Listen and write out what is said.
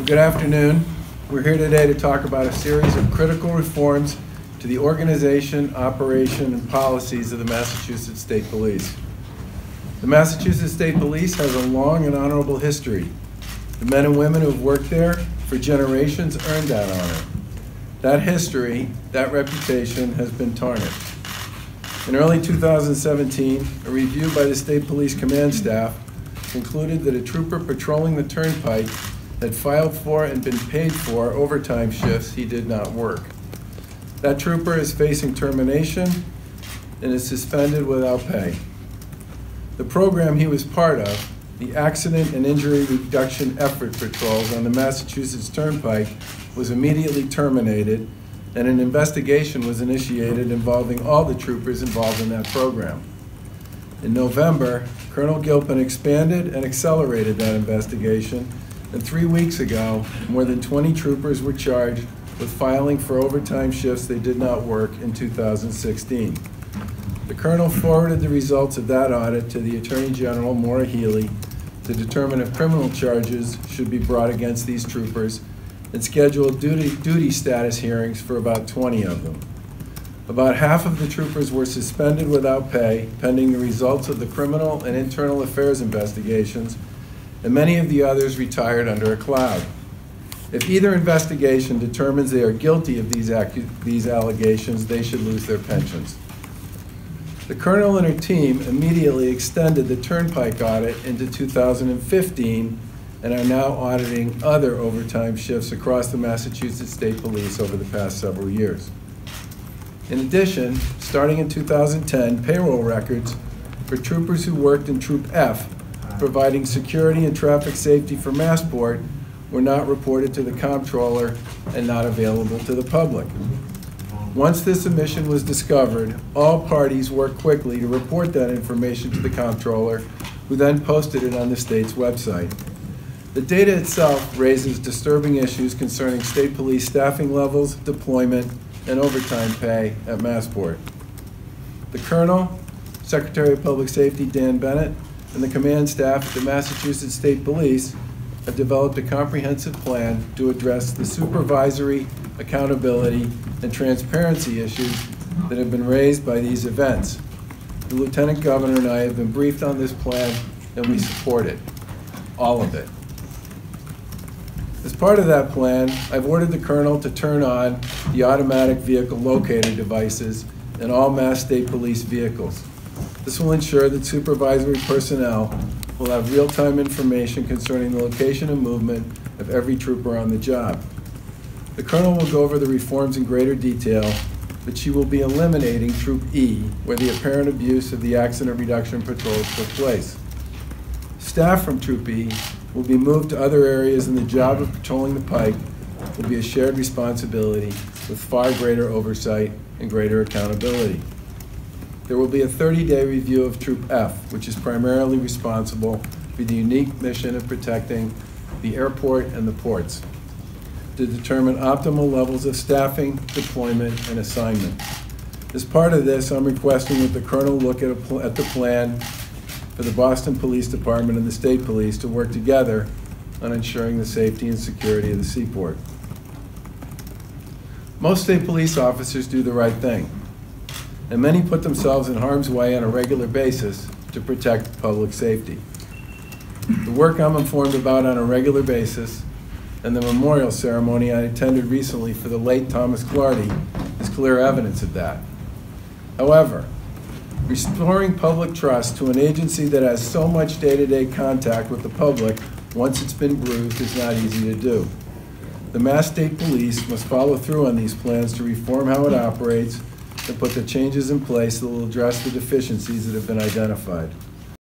Good afternoon. We're here today to talk about a series of critical reforms to the organization, operation, and policies of the Massachusetts State Police. The Massachusetts State Police has a long and honorable history. The men and women who have worked there for generations earned that honor. That history, that reputation has been tarnished. In early 2017, a review by the State Police Command Staff concluded that a trooper patrolling the turnpike had filed for and been paid for overtime shifts he did not work. That trooper is facing termination and is suspended without pay. The program he was part of, the Accident and Injury Reduction Effort Patrols on the Massachusetts Turnpike, was immediately terminated, and an investigation was initiated involving all the troopers involved in that program. In November, Colonel Gilpin expanded and accelerated that investigation, and 3 weeks ago, more than 20 troopers were charged with filing for overtime shifts they did not work in 2016. The Colonel forwarded the results of that audit to the Attorney General, Maura Healey, to determine if criminal charges should be brought against these troopers, and scheduled duty status hearings for about 20 of them. About half of the troopers were suspended without pay, pending the results of the criminal and internal affairs investigations, and many of the others retired under a cloud. If either investigation determines they are guilty of these allegations, they should lose their pensions. The Colonel and her team immediately extended the Turnpike audit into 2015 and are now auditing other overtime shifts across the Massachusetts State Police over the past several years. In addition, starting in 2010, payroll records for troopers who worked in Troop F, providing security and traffic safety for Massport, were not reported to the comptroller and not available to the public. Once this omission was discovered, all parties worked quickly to report that information to the comptroller, who then posted it on the state's website. The data itself raises disturbing issues concerning state police staffing levels, deployment, and overtime pay at Massport. The Colonel, Secretary of Public Safety Dan Bennett, and the command staff at the Massachusetts State Police have developed a comprehensive plan to address the supervisory, accountability, and transparency issues that have been raised by these events. The Lieutenant Governor and I have been briefed on this plan, and we support it, all of it. As part of that plan, I've ordered the Colonel to turn on the automatic vehicle locator devices in all Mass State Police vehicles. This will ensure that supervisory personnel will have real-time information concerning the location and movement of every trooper on the job. The Colonel will go over the reforms in greater detail, but she will be eliminating Troop E, where the apparent abuse of the accident reduction patrols took place. Staff from Troop E will be moved to other areas, and the job of patrolling the pike will be a shared responsibility with far greater oversight and greater accountability. There will be a 30-day review of Troop F, which is primarily responsible for the unique mission of protecting the airport and the ports, to determine optimal levels of staffing, deployment, and assignment. As part of this, I'm requesting that the Colonel look at the plan for the Boston Police Department and the State Police to work together on ensuring the safety and security of the seaport. Most state police officers do the right thing, and many put themselves in harm's way on a regular basis to protect public safety. The work I'm informed about on a regular basis and the memorial ceremony I attended recently for the late Thomas Clardy is clear evidence of that. However, restoring public trust to an agency that has so much day-to-day contact with the public once it's been bruised is not easy to do. The Mass State Police must follow through on these plans to reform how it operates and put the changes in place that will address the deficiencies that have been identified.